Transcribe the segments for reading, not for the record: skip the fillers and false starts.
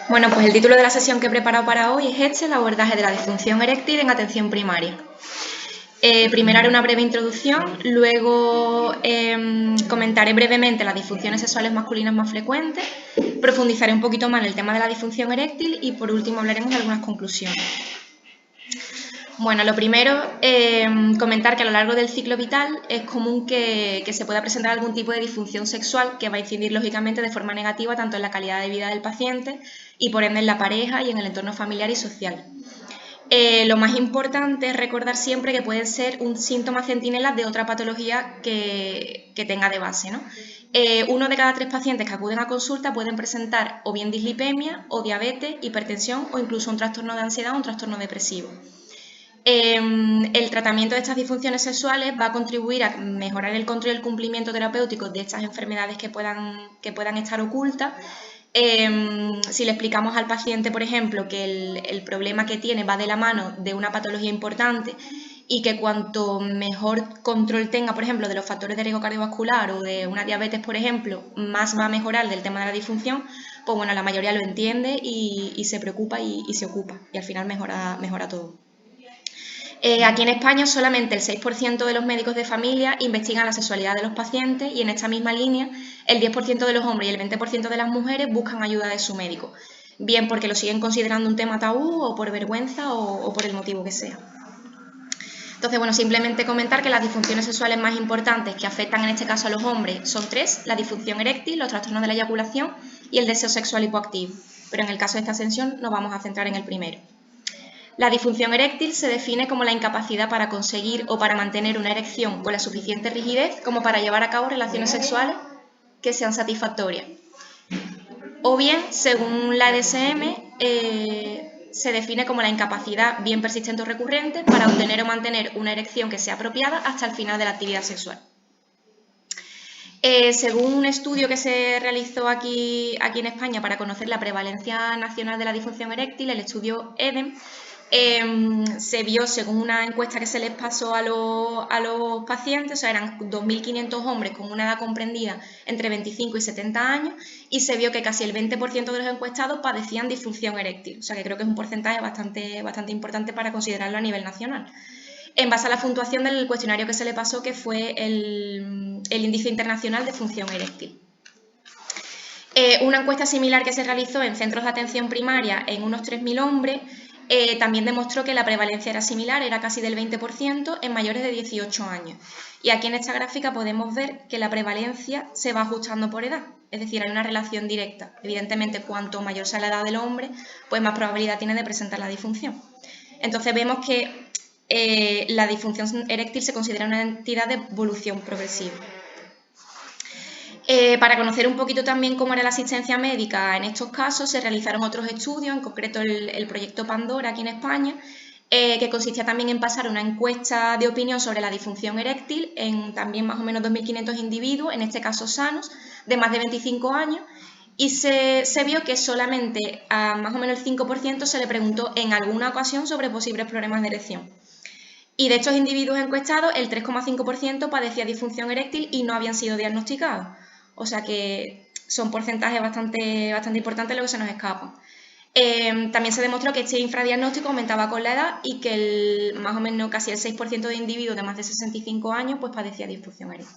Bueno, pues el título de la sesión que he preparado para hoy es el abordaje de la disfunción eréctil en atención primaria. Primero haré una breve introducción, luego comentaré brevemente las disfunciones sexuales masculinas más frecuentes, profundizaré un poquito más en el tema de la disfunción eréctil y por último hablaremos de algunas conclusiones. Bueno, lo primero, comentar que a lo largo del ciclo vital es común que se pueda presentar algún tipo de disfunción sexual que va a incidir lógicamente de forma negativa tanto en la calidad de vida del paciente y por ende en la pareja y en el entorno familiar y social. Lo más importante es recordar siempre que puede ser un síntoma centinela de otra patología que tenga de base, ¿no? 1 de cada 3 pacientes que acuden a consulta pueden presentar o bien dislipemia, o diabetes, hipertensión o incluso un trastorno de ansiedad o un trastorno depresivo. El tratamiento de estas disfunciones sexuales va a contribuir a mejorar el control y el cumplimiento terapéutico de estas enfermedades que puedan estar ocultas. Si le explicamos al paciente, por ejemplo, que el problema que tiene va de la mano de una patología importante y que cuanto mejor control tenga, por ejemplo, de los factores de riesgo cardiovascular o de una diabetes, por ejemplo, más va a mejorar del tema de la disfunción, pues bueno, la mayoría lo entiende y se preocupa y se ocupa y al final mejora todo. Aquí en España solamente el 6% de los médicos de familia investigan la sexualidad de los pacientes y en esta misma línea el 10% de los hombres y el 20% de las mujeres buscan ayuda de su médico, bien porque lo siguen considerando un tema tabú o por vergüenza o por el motivo que sea. Entonces, bueno, simplemente comentar que las disfunciones sexuales más importantes que afectan en este caso a los hombres son 3, la disfunción eréctil, los trastornos de la eyaculación y el deseo sexual hipoactivo, pero en el caso de esta sesión nos vamos a centrar en el primero. La disfunción eréctil se define como la incapacidad para conseguir o para mantener una erección con la suficiente rigidez como para llevar a cabo relaciones sexuales que sean satisfactorias. O bien, según la DSM, se define como la incapacidad bien persistente o recurrente para obtener o mantener una erección que sea apropiada hasta el final de la actividad sexual. Según un estudio que se realizó aquí en España para conocer la prevalencia nacional de la disfunción eréctil, el estudio EDEM, se vio, según una encuesta que se les pasó a los pacientes, o sea, eran 2.500 hombres con una edad comprendida entre 25 y 70 años, y se vio que casi el 20% de los encuestados padecían disfunción eréctil, o sea, que creo que es un porcentaje bastante importante para considerarlo a nivel nacional. En base a la puntuación del cuestionario que se le pasó, que fue el Índice Internacional de Función Eréctil. Una encuesta similar que se realizó en centros de atención primaria en unos 3.000 hombres también demostró que la prevalencia era similar, era casi del 20% en mayores de 18 años. Y aquí en esta gráfica podemos ver que la prevalencia se va ajustando por edad, es decir, hay una relación directa. Evidentemente, cuanto mayor sea la edad del hombre, pues más probabilidad tiene de presentar la disfunción. Entonces vemos que la disfunción eréctil se considera una entidad de evolución progresiva. Para conocer un poquito también cómo era la asistencia médica en estos casos, se realizaron otros estudios, en concreto el proyecto Pandora aquí en España, que consistía también en pasar una encuesta de opinión sobre la disfunción eréctil en también más o menos 2.500 individuos, en este caso sanos, de más de 25 años, y se vio que solamente a más o menos el 5% se le preguntó en alguna ocasión sobre posibles problemas de erección. Y de estos individuos encuestados, el 3,5% padecía disfunción eréctil y no habían sido diagnosticados. O sea que son porcentajes bastante importantes los que se nos escapan. También se demostró que este infradiagnóstico aumentaba con la edad y que más o menos casi el 6% de individuos de más de 65 años pues padecía disfunción eréctil.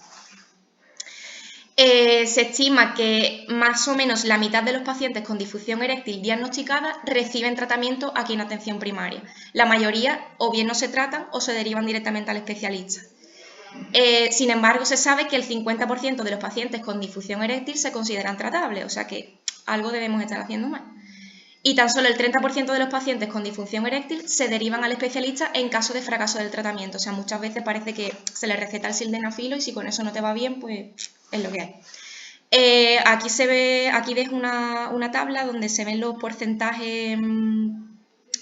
Se estima que más o menos la mitad de los pacientes con disfunción eréctil diagnosticada reciben tratamiento aquí en atención primaria. La mayoría o bien no se tratan o se derivan directamente al especialista. Sin embargo, se sabe que el 50% de los pacientes con disfunción eréctil se consideran tratables, o sea que algo debemos estar haciendo mal. Y tan solo el 30% de los pacientes con disfunción eréctil se derivan al especialista en caso de fracaso del tratamiento. O sea, muchas veces parece que se les receta el sildenafilo y si con eso no te va bien, pues es lo que hay. Aquí ves una tabla donde se ven los porcentajes,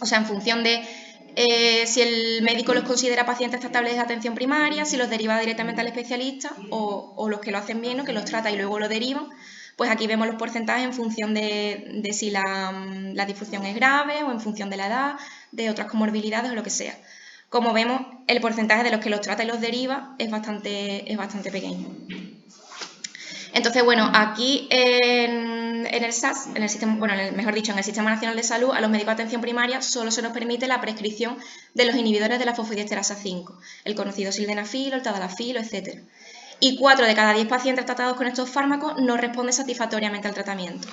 o sea, en función de si el médico los considera pacientes tratables de atención primaria, si los deriva directamente al especialista o los que lo hacen bien o que los trata y luego lo derivan. Pues aquí vemos los porcentajes en función de si la disfunción es grave o en función de la edad, de otras comorbilidades o lo que sea. Como vemos, el porcentaje de los que los trata y los deriva es bastante pequeño. Entonces, bueno, aquí en el SAS, en el sistema, bueno, mejor dicho, en el Sistema Nacional de Salud, a los médicos de atención primaria solo se nos permite la prescripción de los inhibidores de la fosfodiesterasa 5, el conocido sildenafilo, el tadalafilo, etc. Y 4 de cada 10 pacientes tratados con estos fármacos no responden satisfactoriamente al tratamiento.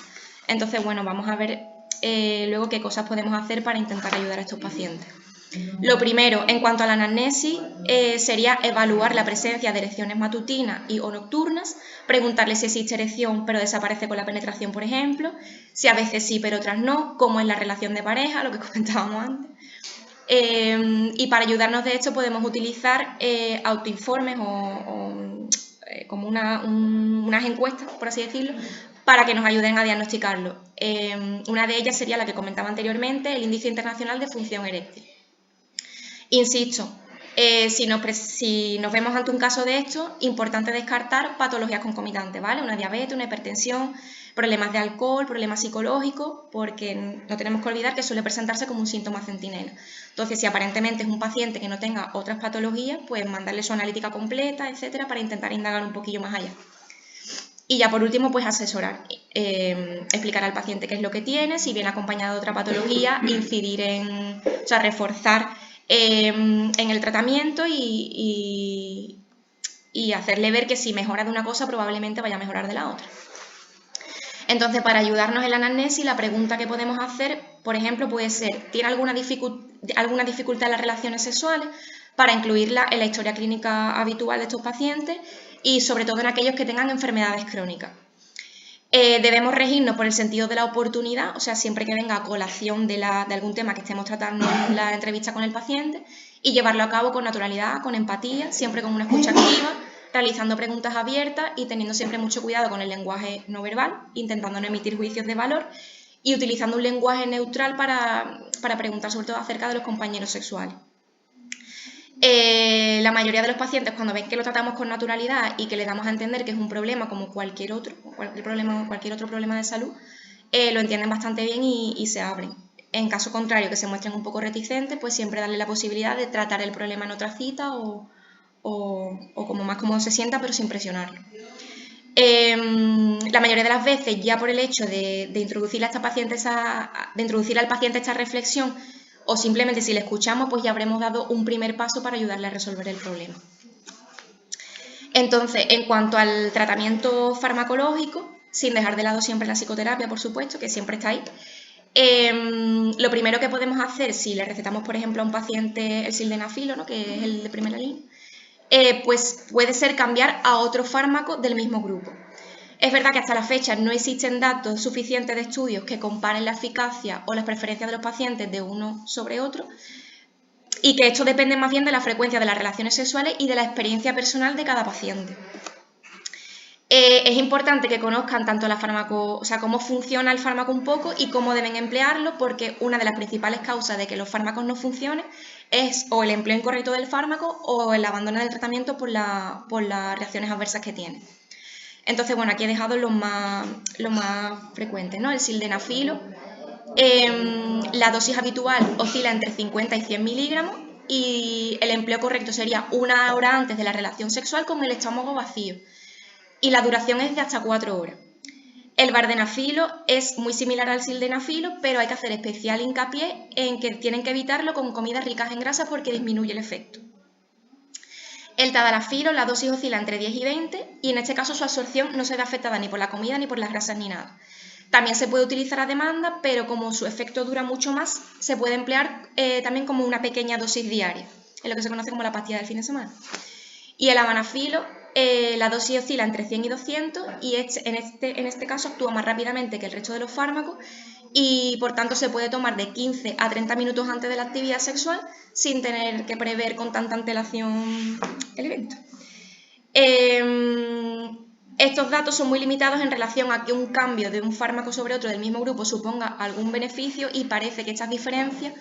Entonces, bueno, vamos a ver luego qué cosas podemos hacer para intentar ayudar a estos pacientes. Lo primero, en cuanto a la anamnesis, sería evaluar la presencia de erecciones matutinas y o nocturnas, preguntarle si existe erección pero desaparece con la penetración, por ejemplo, si a veces sí pero otras no, cómo es la relación de pareja, lo que comentábamos antes. Y para ayudarnos de esto podemos utilizar autoinformes como unas encuestas, por así decirlo, para que nos ayuden a diagnosticarlo. Una de ellas sería la que comentaba anteriormente, el Índice Internacional de Función Eréctil. Insisto, si nos vemos ante un caso de esto, importante descartar patologías concomitantes, ¿vale? Una diabetes, una hipertensión, problemas de alcohol, problemas psicológicos, porque no tenemos que olvidar que suele presentarse como un síntoma centinela. Entonces, si aparentemente es un paciente que no tenga otras patologías, pues mandarle su analítica completa, etcétera, para intentar indagar un poquillo más allá. Y ya por último, pues asesorar, explicar al paciente qué es lo que tiene, si viene acompañado de otra patología, incidir o sea, reforzar en el tratamiento y hacerle ver que si mejora de una cosa probablemente vaya a mejorar de la otra. Entonces, para ayudarnos en la anamnesis, la pregunta que podemos hacer, por ejemplo, puede ser, ¿tiene alguna dificultad en las relaciones sexuales? Para incluirla en la historia clínica habitual de estos pacientes y sobre todo en aquellos que tengan enfermedades crónicas. Debemos regirnos por el sentido de la oportunidad, o sea, siempre que venga a colación de algún tema que estemos tratando en la entrevista con el paciente, y llevarlo a cabo con naturalidad, con empatía, siempre con una escucha activa, realizando preguntas abiertas y teniendo siempre mucho cuidado con el lenguaje no verbal, intentando no emitir juicios de valor y utilizando un lenguaje neutral para preguntar sobre todo acerca de los compañeros sexuales. La mayoría de los pacientes, cuando ven que lo tratamos con naturalidad y que le damos a entender que es un problema como cualquier otro problema de salud, lo entienden bastante bien y se abren. En caso contrario, que se muestren un poco reticentes, pues siempre darle la posibilidad de tratar el problema en otra cita o como más cómodo se sienta, pero sin presionarlo. La mayoría de las veces, ya por el hecho de introducir al paciente esta reflexión, o simplemente si le escuchamos, pues ya habremos dado un primer paso para ayudarle a resolver el problema. Entonces, en cuanto al tratamiento farmacológico, sin dejar de lado siempre la psicoterapia, por supuesto, que siempre está ahí, lo primero que podemos hacer, si le recetamos, por ejemplo, a un paciente el sildenafilo, ¿no?, que es el de primera línea, pues puede ser cambiar a otro fármaco del mismo grupo. Es verdad que hasta la fecha no existen datos suficientes de estudios que comparen la eficacia o las preferencias de los pacientes de uno sobre otro y que esto depende más bien de la frecuencia de las relaciones sexuales y de la experiencia personal de cada paciente. Es importante que conozcan tanto cómo funciona el fármaco un poco y cómo deben emplearlo, porque una de las principales causas de que los fármacos no funcionen es o el empleo incorrecto del fármaco o el abandono del tratamiento por las reacciones adversas que tiene. Entonces, bueno, aquí he dejado los más frecuentes, ¿no? El sildenafilo, la dosis habitual oscila entre 50 y 100 miligramos y el empleo correcto sería 1 hora antes de la relación sexual con el estómago vacío. Y la duración es de hasta 4 horas. El vardenafilo es muy similar al sildenafilo, pero hay que hacer especial hincapié en que tienen que evitarlo con comidas ricas en grasa porque disminuye el efecto. El tadalafilo, la dosis oscila entre 10 y 20 y en este caso su absorción no se ve afectada ni por la comida ni por las grasas ni nada. También se puede utilizar a demanda, pero como su efecto dura mucho más, se puede emplear también como una pequeña dosis diaria, en lo que se conoce como la pastilla del fin de semana. Y el avanafilo, la dosis oscila entre 100 y 200 y en este caso actúa más rápidamente que el resto de los fármacos y por tanto se puede tomar de 15 a 30 minutos antes de la actividad sexual sin tener que prever con tanta antelación el evento. Estos datos son muy limitados en relación a que un cambio de un fármaco sobre otro del mismo grupo suponga algún beneficio y parece que estas diferencias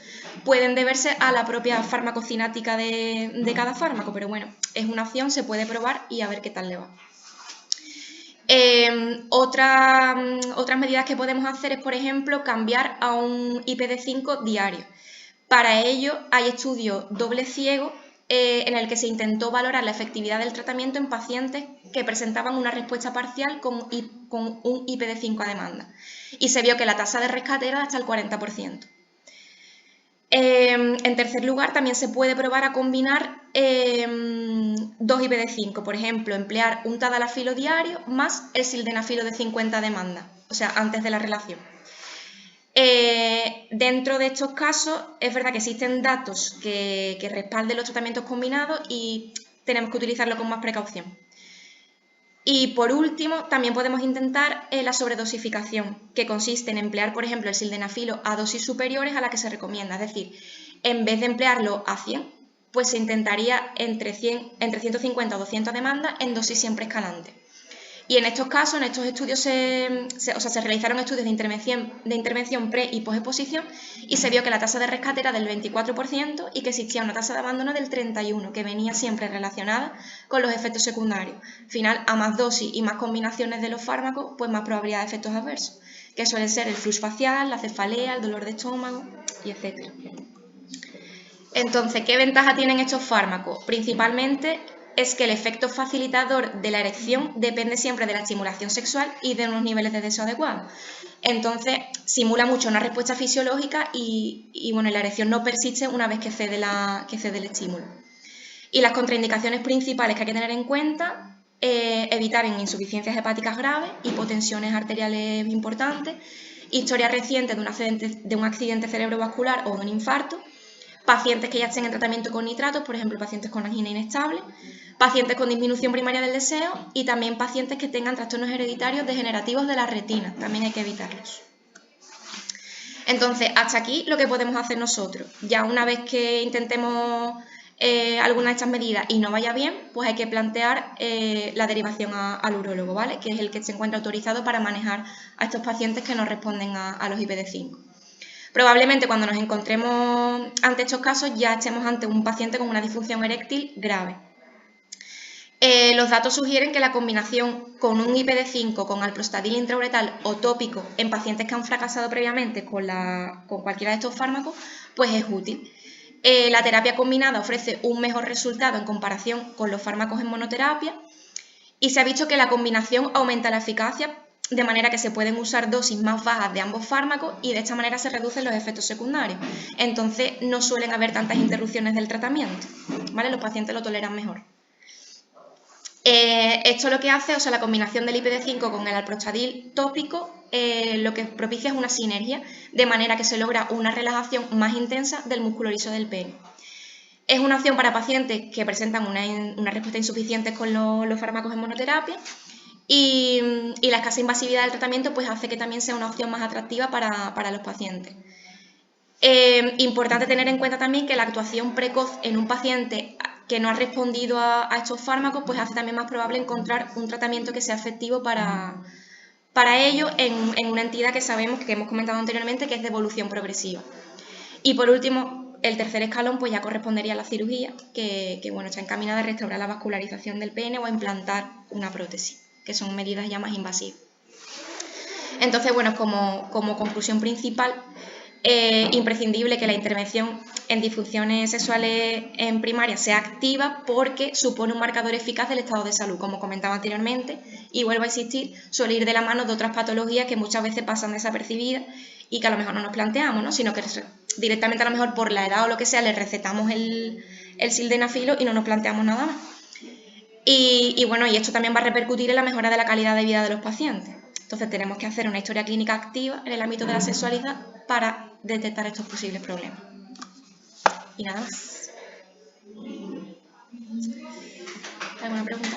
pueden deberse a la propia farmacocinética de cada fármaco, pero bueno, es una opción, se puede probar y a ver qué tal le va. Otras medidas que podemos hacer es, por ejemplo, cambiar a un IPD-5 diario. Para ello hay estudios doble ciegos en el que se intentó valorar la efectividad del tratamiento en pacientes que presentaban una respuesta parcial con un IPD5 a demanda. Y se vio que la tasa de rescate era de hasta el 40%. En tercer lugar, también se puede probar a combinar dos IPD5, por ejemplo, emplear un tadalafilo diario más el sildenafilo de 50 a demanda, o sea, antes de la relación. Dentro de estos casos, es verdad que existen datos que respalden los tratamientos combinados y tenemos que utilizarlo con más precaución. Y por último, también podemos intentar la sobredosificación, que consiste en emplear, por ejemplo, el sildenafilo a dosis superiores a la que se recomienda. Es decir, en vez de emplearlo a 100, pues se intentaría entre 150 o 200 demandas en dosis siempre escalante. Y en estos casos, en estos estudios, se realizaron estudios de intervención pre- y posexposición y se vio que la tasa de rescate era del 24% y que existía una tasa de abandono del 31%, que venía siempre relacionada con los efectos secundarios. Al final, a más dosis y más combinaciones de los fármacos, pues más probabilidad de efectos adversos, que suelen ser el flujo facial, la cefalea, el dolor de estómago, y etc. Entonces, ¿qué ventaja tienen estos fármacos? Principalmente es que el efecto facilitador de la erección depende siempre de la estimulación sexual y de unos niveles de deseo adecuados. Entonces, simula mucho una respuesta fisiológica y bueno, la erección no persiste una vez que cede el estímulo. Y las contraindicaciones principales que hay que tener en cuenta, evitar insuficiencias hepáticas graves, hipotensiones arteriales importantes, historia reciente de un accidente cerebrovascular o de un infarto, pacientes que ya estén en tratamiento con nitratos, por ejemplo, pacientes con angina inestable, pacientes con disminución primaria del deseo y también pacientes que tengan trastornos hereditarios degenerativos de la retina, también hay que evitarlos. Entonces, hasta aquí lo que podemos hacer nosotros. Ya una vez que intentemos alguna de estas medidas y no vaya bien, pues hay que plantear la derivación al urólogo, ¿vale? Que es el que se encuentra autorizado para manejar a estos pacientes que no responden a los IPD5. Probablemente cuando nos encontremos ante estos casos ya estemos ante un paciente con una disfunción eréctil grave. Los datos sugieren que la combinación con un IPD5 con alprostadil intrauretal o tópico en pacientes que han fracasado previamente con cualquiera de estos fármacos, pues es útil. La terapia combinada ofrece un mejor resultado en comparación con los fármacos en monoterapia y se ha visto que la combinación aumenta la eficacia de manera que se pueden usar dosis más bajas de ambos fármacos y de esta manera se reducen los efectos secundarios. Entonces no suelen haber tantas interrupciones del tratamiento, ¿vale? Los pacientes lo toleran mejor. Esto lo que hace, o sea, la combinación del IPD5 con el alprostadil tópico, lo que propicia es una sinergia, de manera que se logra una relajación más intensa del músculo liso del pene. Es una opción para pacientes que presentan una respuesta insuficiente con los fármacos en monoterapia y la escasa invasividad del tratamiento pues hace que también sea una opción más atractiva para los pacientes. Importante tener en cuenta también que la actuación precoz en un paciente que no ha respondido a estos fármacos pues hace también más probable encontrar un tratamiento que sea efectivo para ello en una entidad que sabemos, que hemos comentado anteriormente, que es de evolución progresiva. Y por último, el tercer escalón pues ya correspondería a la cirugía, que bueno, está encaminada a restaurar la vascularización del pene o a implantar una prótesis, que son medidas ya más invasivas. Entonces, bueno, como conclusión principal, imprescindible que la intervención en disfunciones sexuales en primaria sea activa porque supone un marcador eficaz del estado de salud, como comentaba anteriormente, y vuelvo a insistir, suele ir de la mano de otras patologías que muchas veces pasan desapercibidas y que a lo mejor no nos planteamos, ¿no? Sino que directamente a lo mejor por la edad o lo que sea le recetamos el sildenafilo y no nos planteamos nada más. Y bueno, y esto también va a repercutir en la mejora de la calidad de vida de los pacientes. Entonces tenemos que hacer una historia clínica activa en el ámbito de la sexualidad para detectar estos posibles problemas. Y nada más. ¿Alguna pregunta?